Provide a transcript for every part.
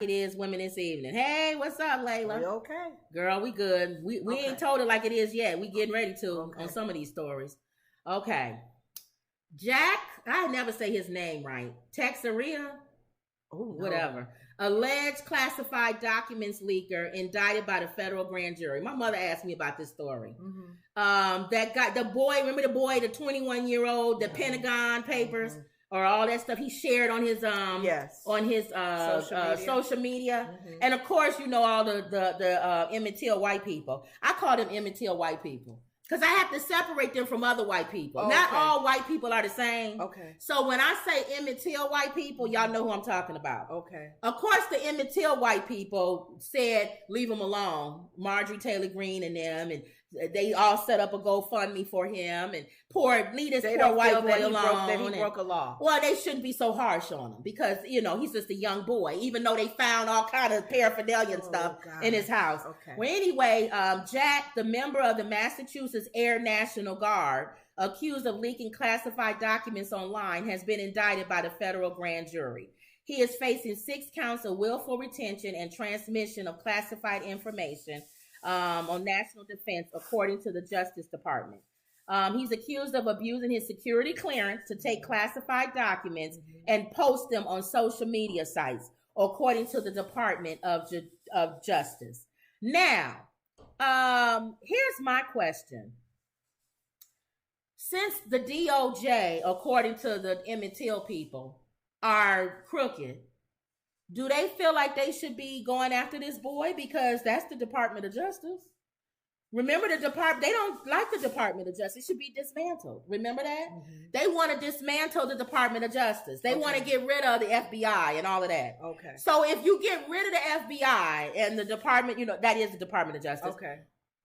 It is Women this evening. Hey, what's up, Layla? You okay? Girl, we good. We Okay. ain't told it like it is yet. We getting ready to Okay. on some of these stories. Okay. Jack, I never say his name right. Texaria, whatever. Alleged classified documents leaker indicted by the federal grand jury. My mother asked me about this story. That guy, the boy, remember the boy, the 21-year-old, the Pentagon papers, or all that stuff he shared on his social media. And of course, you know, all the Emmett Till white people. I call them Emmett Till white people because I have to separate them from other white people. Not all white people are the same. Okay. So when I say Emmett Till white people, y'all know who I'm talking about. Okay. Of course, the Emmett Till white people said, leave him alone. Marjorie Taylor Greene and them, and they all set up a GoFundMe for him and leave this poor white boy alone. That he broke a law. Well, they shouldn't be so harsh on him because, you know, he's just a young boy, even though they found all kind of paraphernalia and stuff in his house. Okay. Well, anyway, Jack, the member of the Massachusetts Air National Guard, accused of leaking classified documents online, has been indicted by the federal grand jury. He is facing 6 counts of willful retention and transmission of classified information on national defense, according to the Justice Department. He's accused of abusing his security clearance to take classified documents and post them on social media sites, according to the Department of Justice. Now, here's my question. Since the DOJ, according to the Emmett Till people, are crooked, do they feel like they should be going after this boy? Because that's the Department of Justice. Remember the department, they don't like the Department of Justice. It should be dismantled. Remember that? They want to dismantle the Department of Justice. They want to get rid of the FBI and all of that. Okay. So if you get rid of the FBI and the department, you know, that is the Department of Justice. Okay.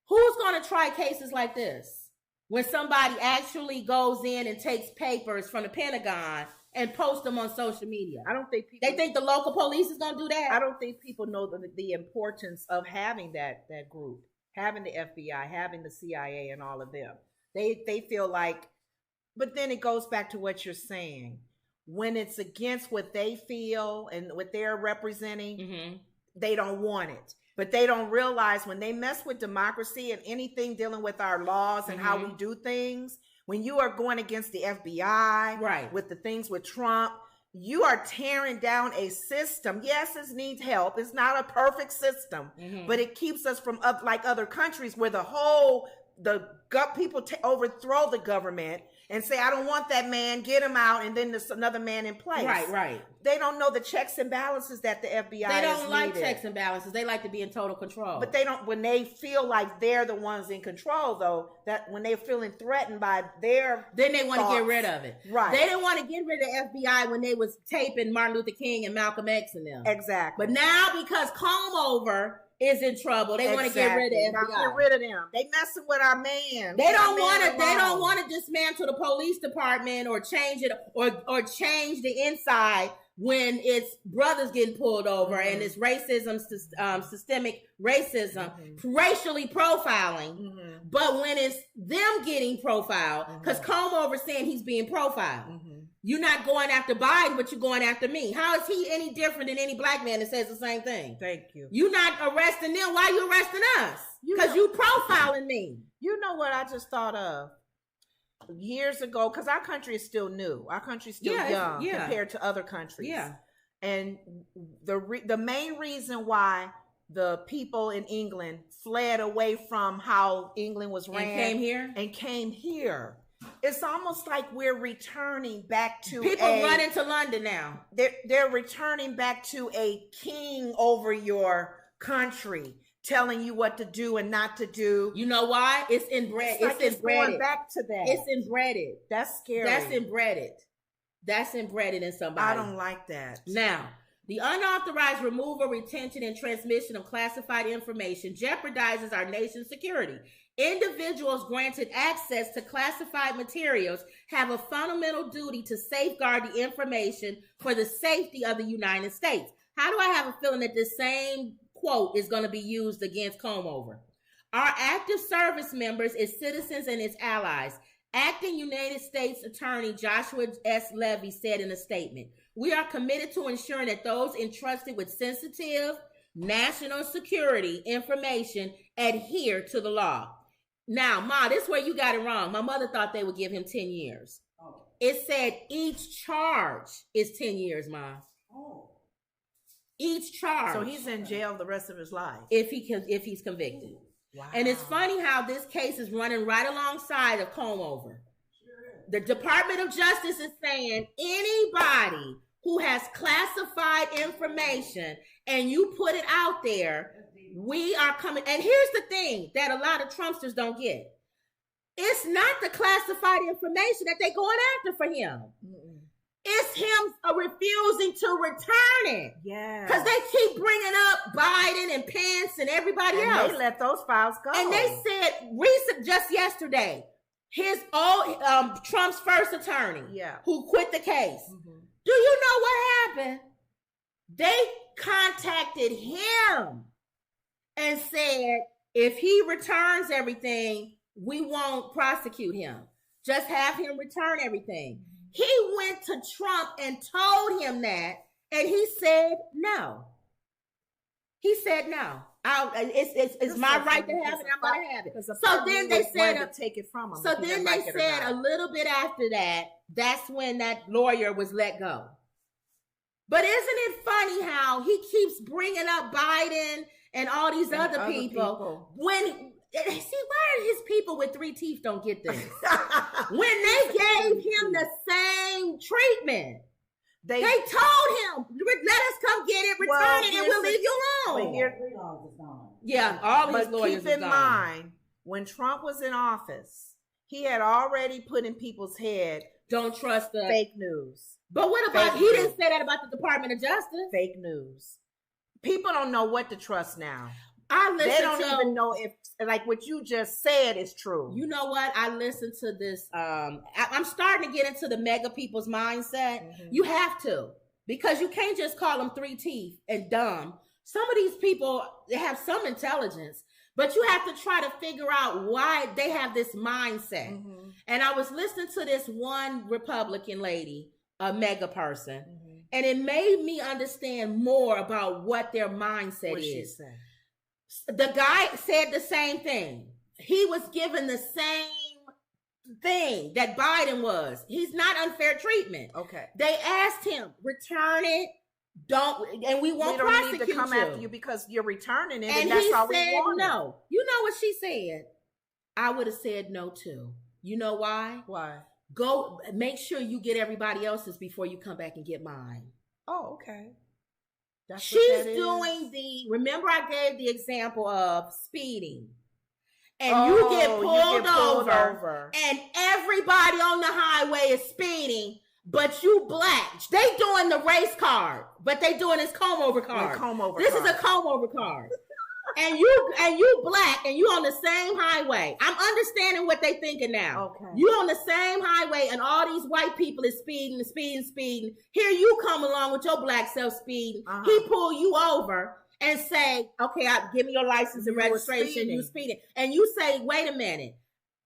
Who's going to try cases like this? When somebody actually goes in and takes papers from the Pentagon and post them on social media. I don't think people... They think the local police is going to do that? I don't think people know the importance of having that group, having the FBI, having the CIA and all of them. They feel like... But then it goes back to what you're saying. When it's against what they feel and what they're representing, they don't want it. But they don't realize when they mess with democracy and anything dealing with our laws and how we do things... When you are going against the FBI, right, with the things with Trump, you are tearing down a system. Yes, it needs help. It's not a perfect system, but it keeps us from like other countries where people overthrow the government and say, I don't want that man, get him out, and then there's another man in place. Right. They don't know the checks and balances that the FBI They don't like checks and balances. They like to be in total control. But they don't, when they feel like they're the ones in control, though, that when they're feeling threatened by their Then they want to get rid of it. Right. They didn't want to get rid of the FBI when they was taping Martin Luther King and Malcolm X and them. Exactly. But now because Comb Over is in trouble, they want to get rid of FBI. Get rid of them. They messing with our man. They don't want to dismantle the police department or change it or change the inside when it's brothers getting pulled over and it's racism, systemic racism, racially profiling. But when it's them getting profiled, because Comb Over saying he's being profiled. You're not going after Biden, but you're going after me. How is he any different than any black man that says the same thing? Thank you. You're not arresting them. Why are you arresting us? Because you profiling me. You know what I just thought of? Years ago, because our country is still new. Our country is still young compared to other countries. Yeah. And the main reason why the people in England fled away from how England was ran and came here. It's almost like we're returning back to people running to London now. They're returning back to a king over your country, telling you what to do and not to do. You know why? It's inbred. It's going back to that. It's inbred. That's scary. That's inbred. That's inbred in somebody. I don't like that. Now, the unauthorized removal, retention, and transmission of classified information jeopardizes our nation's security. Individuals granted access to classified materials have a fundamental duty to safeguard the information for the safety of the United States. How do I have a feeling that this same quote is going to be used against Comb Over? Our active service members, its citizens, and its allies Acting United States Attorney Joshua S. Levy said in a statement, "We are committed to ensuring that those entrusted with sensitive national security information adhere to the law." Now, Ma, this is where you got it wrong. My mother thought they would give him 10 years. Oh. It said each charge is 10 years, Ma. Oh. Each charge. So he's in jail the rest of his life. If he's convicted. Wow. And it's funny how this case is running right alongside of comb over. The Department of Justice is saying anybody who has classified information and you put it out there, we are coming. And here's the thing that a lot of Trumpsters don't get. It's not the classified information that they're going after for him. Mm-mm. It's him refusing to return it. Yeah. Because they keep bringing up Biden and Pence and everybody else. They let those files go. And they said just yesterday, his old Trump's first attorney, who quit the case. Mm-hmm. Do you know what happened? They contacted him and said, if he returns everything, we won't prosecute him. Just have him return everything. He went to Trump and told him that, and he said no. He said no. It's my right to have it. I'm going to have it. So then they said take it from him. So then they said a little bit after that, that's when that lawyer was let go. But isn't it funny how he keeps bringing up Biden and all these other people when? See, why are his people with 3 teeth don't get this? When they gave him the same treatment, they told him, let us come get it, return it, and we'll leave you alone. Yeah, all his lawyers keep in mind, when Trump was in office, he had already put in people's head, don't trust the fake news. But what about, he didn't say that about the Department of Justice. Fake news. People don't know what to trust now. They don't even know if, like what you just said, is true. You know what? I listened to this. I'm starting to get into the mega people's mindset. Mm-hmm. You have to, because you can't just call them 3 teeth and dumb. Some of these people, they have some intelligence, but you have to try to figure out why they have this mindset. Mm-hmm. And I was listening to this one Republican lady, a mega person, mm-hmm. and it made me understand more about what their mindset is. The guy said the same thing. He was given the same thing that Biden was. He's not unfair treatment. Okay. They asked him, return it, and we won't prosecute you. We don't need to come after you because you're returning it, and that's all we said want. No. You know what she said? I would have said no too. You know why? Why? Go make sure you get everybody else's before you come back and get mine. Oh, okay. She's doing remember I gave the example of speeding. And you get pulled over and everybody on the highway is speeding, but you black. They doing the race card, but they doing this comb over card. This is a comb over card. And you black and you on the same highway. I'm understanding what they thinking now. Okay. You on the same highway and all these white people is speeding. Here you come along with your black self speeding. Uh-huh. He pull you over and say, okay, give me your license and registration. You speeding. And you say, wait a minute.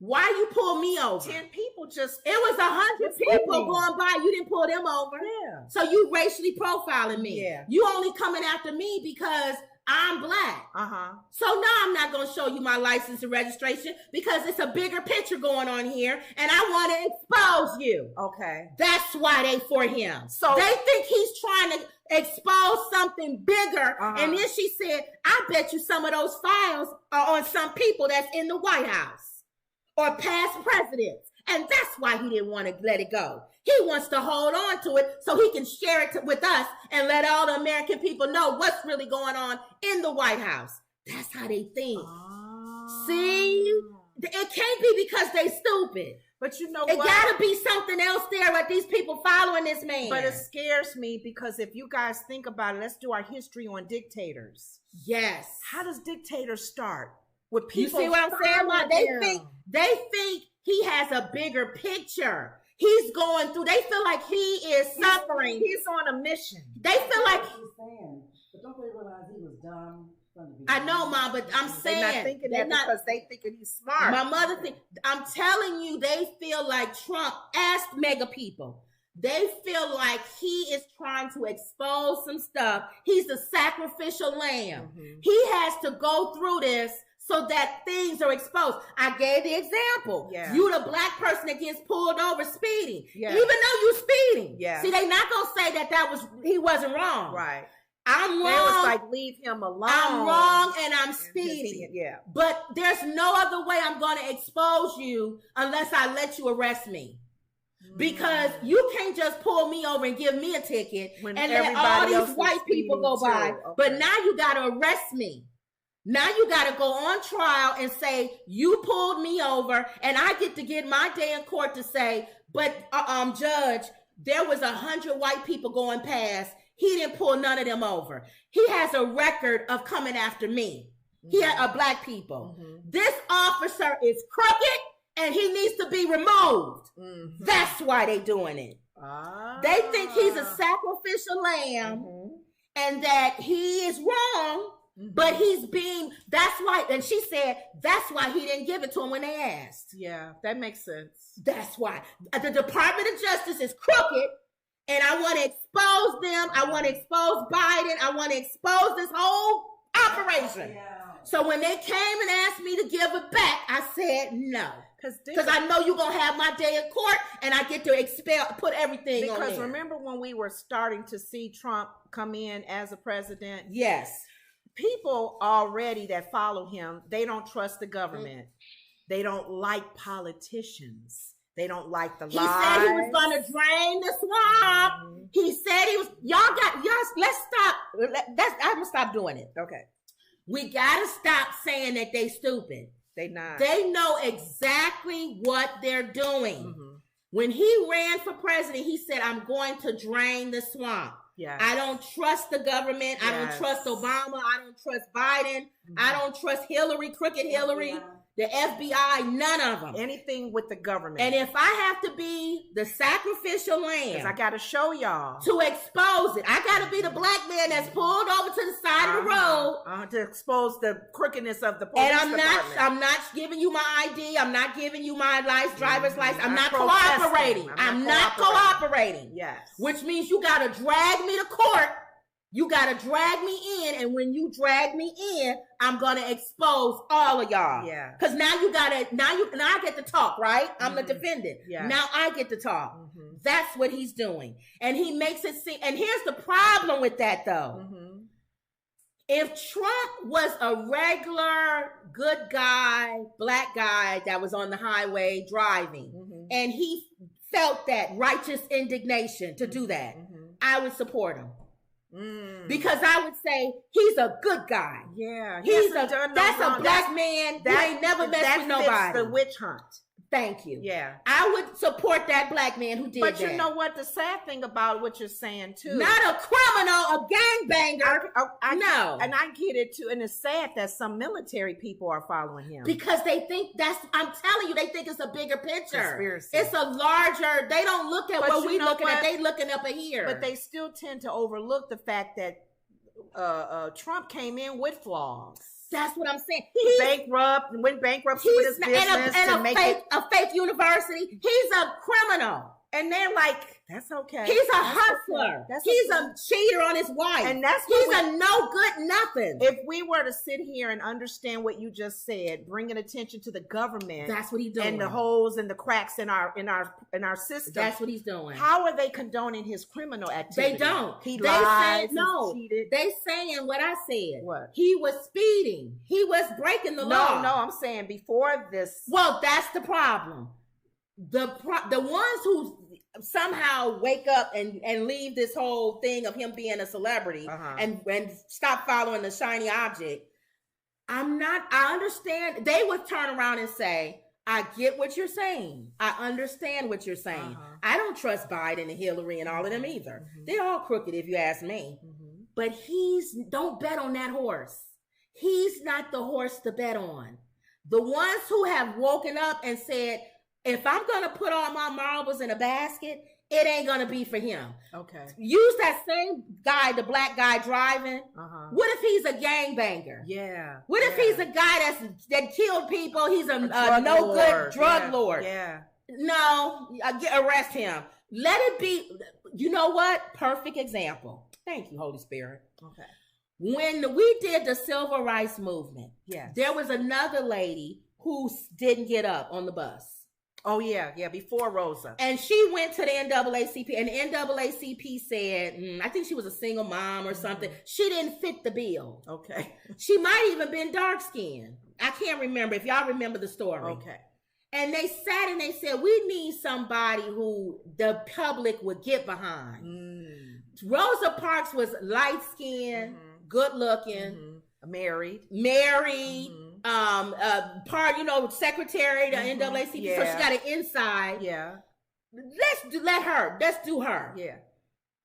Why you pull me over? 10 people just... It was 100 people going by. You didn't pull them over. Yeah. So you racially profiling me. Yeah. You only coming after me because I'm black. Uh-huh. So now I'm not going to show you my license and registration because it's a bigger picture going on here and I want to expose you. Okay. That's why they for him. So they think he's trying to expose something bigger. Uh-huh. And then she said, I bet you some of those files are on some people that's in the White House or past presidents. And that's why he didn't want to let it go. He wants to hold on to it so he can share it with us and let all the American people know what's really going on in the White House. That's how they think. Oh. See? It can't be because they stupid. But you know what? It got to be something else there with these people following this man. But it scares me because if you guys think about it, let's do our history on dictators. Yes. How does dictators start? With people, you see what I'm saying? They think he has a bigger picture. He's going through. They feel like he is suffering. He's on a mission. They feel like. But Don't they realize he was dumb from the beginning? I know, Mom, but I'm saying they're not thinking that because they thinking he's smart. My mother think I'm telling you, they feel like Trump asked MAGA people. They feel like he is trying to expose some stuff. He's the sacrificial lamb. Mm-hmm. He has to go through this so that things are exposed. I gave the example. Yeah. You the black person that gets pulled over speeding. Yeah. Even though you speeding. Yeah. See, they not going to say that he wasn't wrong. Right. I'm wrong. They was like, leave him alone. I'm wrong and I'm speeding. Yeah. But there's no other way I'm going to expose you unless I let you arrest me. Because you can't just pull me over and give me a ticket and let all these white people go by. Okay. But now you got to arrest me. Now you got to go on trial and say, you pulled me over, and I get to get my day in court to say, but Judge, there was 100 white people going past. He didn't pull none of them over. He has a record of coming after me. Mm-hmm. He had black people. Mm-hmm. This officer is crooked, and he needs to be removed. Mm-hmm. That's why they doing it. They think he's a sacrificial lamb, and that he is wrong. But that's why, and she said, that's why he didn't give it to him when they asked. Yeah, that makes sense. That's why. The Department of Justice is crooked, and I want to expose them. I want to expose Biden. I want to expose this whole operation. Yeah. So when they came and asked me to give it back, I said no. Because I know you're going to have my day in court, and I get to put everything on there. Because remember when we were starting to see Trump come in as a president? Yes. People already that follow him, they don't trust the government. They don't like politicians. They don't like the lies. He said he was going to drain the swamp. He said he was. Let's stop. I'm going to stop doing it. Okay. We got to stop saying that they stupid. They not. They know exactly what they're doing. Mm-hmm. When he ran for president, he said, I'm going to drain the swamp. Yeah. I don't trust the government. Yes. I don't trust Obama. I don't trust Biden. Mm-hmm. I don't trust Hillary, crooked Hillary, the FBI, none of them. Anything with the government. And if I have to be the sacrificial lamb, because I got to show y'all to expose it, I got to be the black man that's pulled over to the side of the road to expose the crookedness of the police department. I'm not giving you my ID. I'm not giving you my driver's license. I'm not cooperating. I'm not cooperating. Yes, which means you got to drag me to court. You got to drag me in, and when you drag me in, I'm going to expose all of y'all. Yeah. Because now I get to talk, right? I'm the defendant. Yeah. Now I get to talk. Mm-hmm. That's what he's doing. And he makes it seem, and here's the problem with that, though. Mm-hmm. If Trump was a regular, good guy, black guy that was on the highway driving, and he felt that righteous indignation to do that, I would support him. Because I would say he's a good guy. Yeah, that's a black man that ain't never messed with nobody. The witch hunt. Thank you. Yeah, I would support that black man who did that. But you know what? The sad thing about what you're saying too, not a criminal, a gangbanger. No, and I get it too. And it's sad that some military people are following him because they think I'm telling you, they think it's a bigger picture. Conspiracy. It's a larger. They don't look at what we looking at. They looking up here. But they still tend to overlook the fact that Trump came in with flaws. That's what I'm saying. Went bankrupt with his business a fake university. He's a criminal. And they're like, that's okay. He's a hustler. He's a cheater on his wife. And he's a no good nothing. If we were to sit here and understand what you just said, bringing attention to the government, that's what he's doing, and the holes and the cracks in our system. That's what he's doing. How are they condoning his criminal activity? They don't. He lies. No. He cheated. They saying what I said. What? He was speeding. He was breaking the law. No, I'm saying before this. Well, that's the problem. The ones who somehow wake up and leave this whole thing of him being a celebrity and stop following the shiny object. I understand. They would turn around and say, I get what you're saying. I understand what you're saying. I don't trust Biden and Hillary and all of them either. They're all crooked if you ask me. But don't bet on that horse. He's not the horse to bet on. The ones who have woken up and said, if I'm going to put all my marbles in a basket, it ain't gonna be for him. Okay. Use that same guy, the black guy driving. What if he's a gangbanger? Yeah. What if he's a guy that killed people? He's a no good drug lord. Yeah. No, arrest him. Let it be. You know what? Perfect example. Thank you, Holy Spirit. Okay. When we did the civil rights movement, there was another lady who didn't get up on the bus. Oh, yeah, before Rosa. And she went to the NAACP, and the NAACP said, I think she was a single mom or something. She didn't fit the bill. Okay. She might even been dark-skinned. I can't remember, if y'all remember the story. Okay. And they sat and they said, we need somebody who the public would get behind. Rosa Parks was light-skinned, good-looking. Married. Secretary to NAACP, so she got an inside. Yeah. Let's do her. Yeah.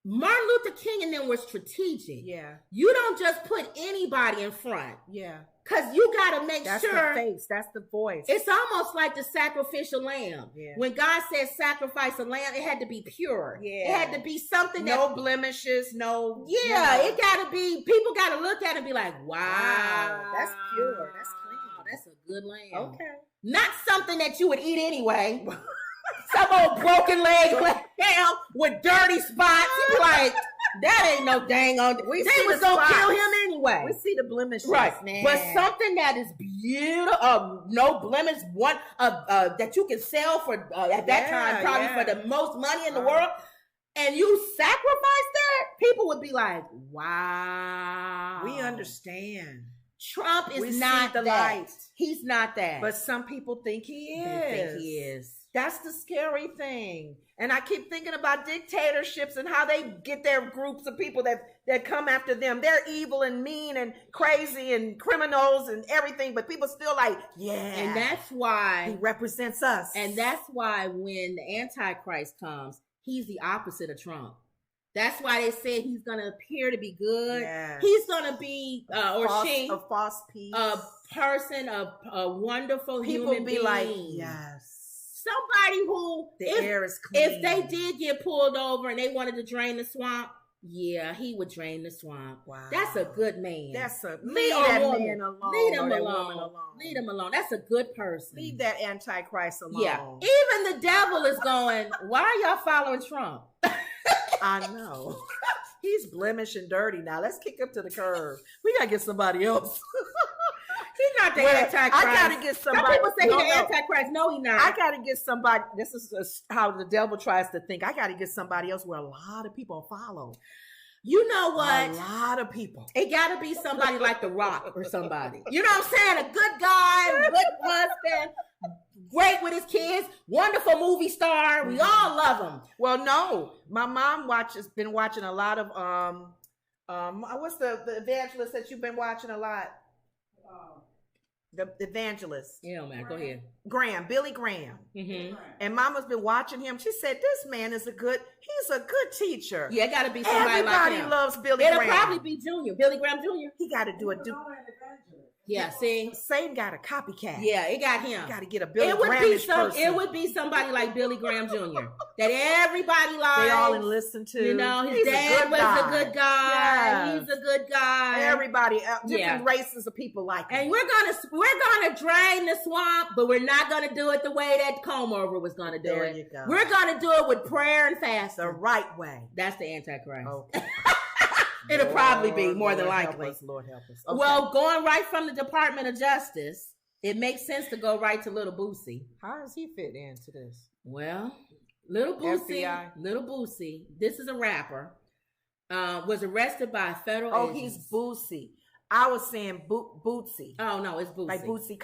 Martin Luther King and them were strategic. Yeah. You don't just put anybody in front. Yeah. Because you got to make that's sure. That's the face. That's the voice. It's almost like the sacrificial lamb. Yeah. When God said sacrifice a lamb, it had to be pure. Yeah. It had to be something no blemishes, no. Yeah, it got to be, people got to look at it and be like, wow. That's pure. That's clean. That's a good lamb. Okay. Not something that you would eat anyway. Some old broken leg lamb with dirty spots. You be like, that ain't no dang on. They was gonna kill him anyway. We see the blemishes, right? Man. But something that is beautiful, no blemish, one that you can sell for at that time probably for the most money in the world, and you sacrifice that, people would be like, "Wow, we understand." Trump is not that. Light. He's not that. But some people think he is. They think he is. That's the scary thing. And I keep thinking about dictatorships and how they get their groups of people that come after them. They're evil and mean and crazy and criminals and everything, but people still like, yeah. And that's why he represents us. And that's why when the Antichrist comes, he's the opposite of Trump. That's why they said he's going to appear to be good. Yes. He's going to be, a false peace. A person, a wonderful people human be being. Like, yes. Somebody who, the air is clean. If they did get pulled over and they wanted to drain the swamp, yeah, he would drain the swamp. Wow. That's a good man. Leave that man alone. Leave him alone. Leave him alone. That's a good person. Leave that Antichrist alone. Yeah. Even the devil is going, why are y'all following Trump? I know. He's blemished and dirty now. Let's kick him to the curb. We got to get somebody else. He's not the Antichrist. I got to get somebody. Some people say he's the Antichrist. No, he's not. I got to get somebody. This is how the devil tries to think. I got to get somebody else where a lot of people follow. You know what? A lot of people. It got to be somebody like The Rock or somebody. You know what I'm saying? A good guy, good husband, great with his kids, wonderful movie star. We all love him. Well, no. My mom been watching a lot of, what's the evangelist that you've been watching a lot? The evangelist. Yeah, man. Go ahead. Billy Graham. Mm-hmm. And Mama's been watching him. She said, this man is he's a good teacher. Yeah, it got to be somebody like him. Everybody loves Billy Graham. It'll probably be Junior. Billy Graham Jr. He got to do it. Yeah, see? Satan got a copycat. Yeah, it got him. Got to get a Billy Graham-ish person. It would be somebody like Billy Graham Jr. that everybody likes. They all listen to. You know, his dad was a good guy. Yes. He's a good guy. Everybody, different races of people like him. And we're gonna drain the swamp, but we're not gonna do it the way that Comb Over was gonna do there it. You go. We're gonna do it with prayer and fasting. The right way. That's the Antichrist. Okay. It'll probably be more than likely. Lord help us. Okay. Well, going right from the Department of Justice, it makes sense to go right to Little Boosie. How does he fit into this? Well, Little Boosie, FBI. This is a rapper, was arrested by federal agents. He's Boosie. I was saying Bootsy. Oh, no, it's Boosie. Like Bootsy.